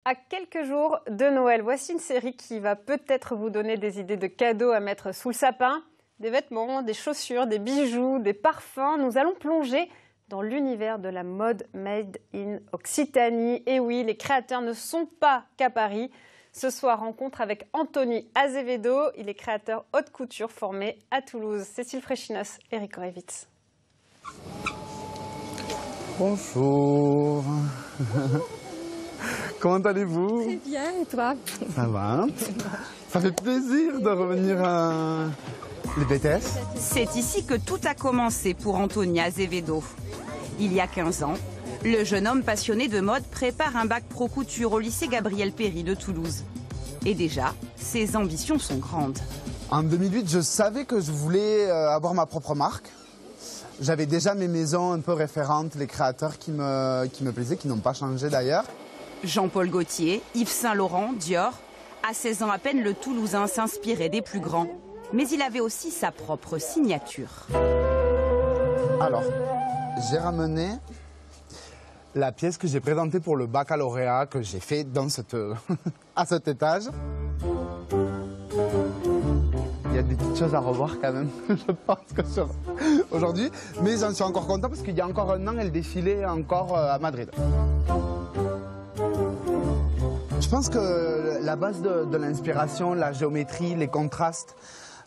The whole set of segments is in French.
À quelques jours de Noël, voici une série qui va peut-être vous donner des idées de cadeaux à mettre sous le sapin. Des vêtements, des chaussures, des bijoux, des parfums. Nous allons plonger dans l'univers de la mode made in Occitanie. Et oui, les créateurs ne sont pas qu'à Paris. Ce soir, rencontre avec Anthony Azevedo. Il est créateur haute couture formé à Toulouse. Cécile Fréchinos, Eric Horevitz. Bonjour. Comment allez-vous? Très bien, et toi? Ça va. Ça fait plaisir de revenir à les BTS. C'est ici que tout a commencé pour Anthony Azevedo. Il y a 15 ans, le jeune homme passionné de mode prépare un bac pro couture au lycée Gabriel Péri de Toulouse. Et déjà, ses ambitions sont grandes. En 2008, je savais que je voulais avoir ma propre marque. J'avais déjà mes maisons un peu référentes, les créateurs qui me plaisaient, qui n'ont pas changé d'ailleurs. Jean-Paul Gaultier, Yves Saint Laurent, Dior. À 16 ans à peine, le Toulousain s'inspirait des plus grands. Mais il avait aussi sa propre signature. Alors, j'ai ramené la pièce que j'ai présentée pour le baccalauréat que j'ai fait dans à cet étage. Il y a des petites choses à revoir quand même, je pense que aujourd'hui. Mais j'en suis encore content parce qu'il y a encore un an, elle défilait encore à Madrid. Je pense que la base de l'inspiration, la géométrie, les contrastes,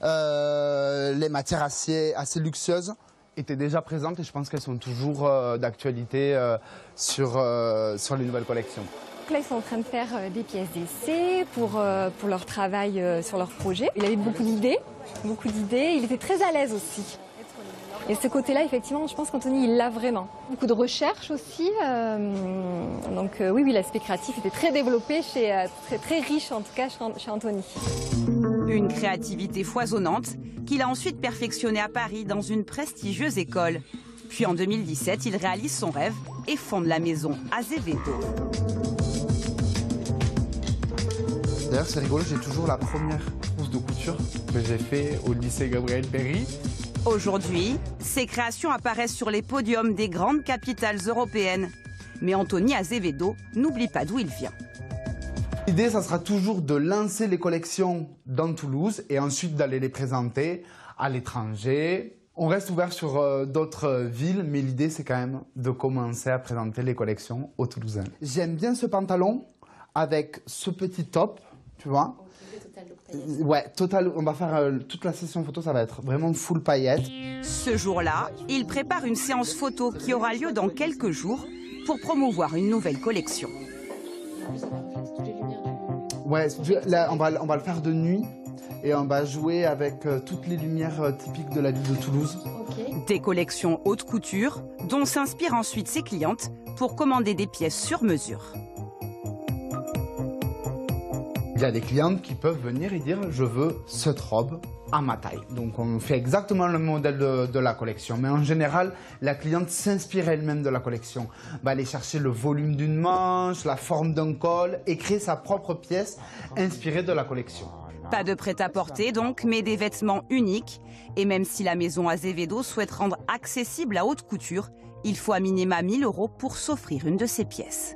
les matières assez luxueuses étaient déjà présentes et je pense qu'elles sont toujours d'actualité sur les nouvelles collections. Donc là, ils sont en train de faire des pièces d'essai pour leur travail sur leur projet. Il avait beaucoup d'idées. Il était très à l'aise aussi. Et ce côté-là, effectivement, je pense qu'Anthony, il l'a vraiment. Beaucoup de recherche aussi. Donc oui, l'aspect créatif était très développé, très riche en tout cas chez Anthony. Une créativité foisonnante qu'il a ensuite perfectionnée à Paris dans une prestigieuse école. Puis en 2017, il réalise son rêve et fonde la maison Azevedo. D'ailleurs, c'est rigolo, j'ai toujours la première trousse de couture que j'ai fait au lycée Gabriel Péri. Aujourd'hui, ses créations apparaissent sur les podiums des grandes capitales européennes. Mais Anthony Azevedo n'oublie pas d'où il vient. L'idée, ça sera toujours de lancer les collections dans Toulouse et ensuite d'aller les présenter à l'étranger. On reste ouvert sur d'autres villes, mais l'idée, c'est quand même de commencer à présenter les collections aux Toulousains. J'aime bien ce pantalon avec ce petit top, tu vois. Ouais, total. On va faire toute la session photo, ça va être vraiment full paillettes. Ce jour-là, il prépare une séance photo qui aura lieu dans quelques jours pour promouvoir une nouvelle collection. Ouais, là, on va le faire de nuit et on va jouer avec toutes les lumières typiques de la ville de Toulouse. Okay. Des collections haute couture dont s'inspirent ensuite ses clientes pour commander des pièces sur mesure. Il y a des clientes qui peuvent venir et dire « je veux cette robe à ma taille ». Donc on fait exactement le modèle de la collection. Mais en général, la cliente s'inspire elle-même de la collection. Va aller chercher le volume d'une manche, la forme d'un col et créer sa propre pièce inspirée de la collection. Pas de prêt-à-porter donc, mais des vêtements uniques. Et même si la maison Azevedo souhaite rendre accessible la haute couture, il faut à minima 1 000 € pour s'offrir une de ses pièces.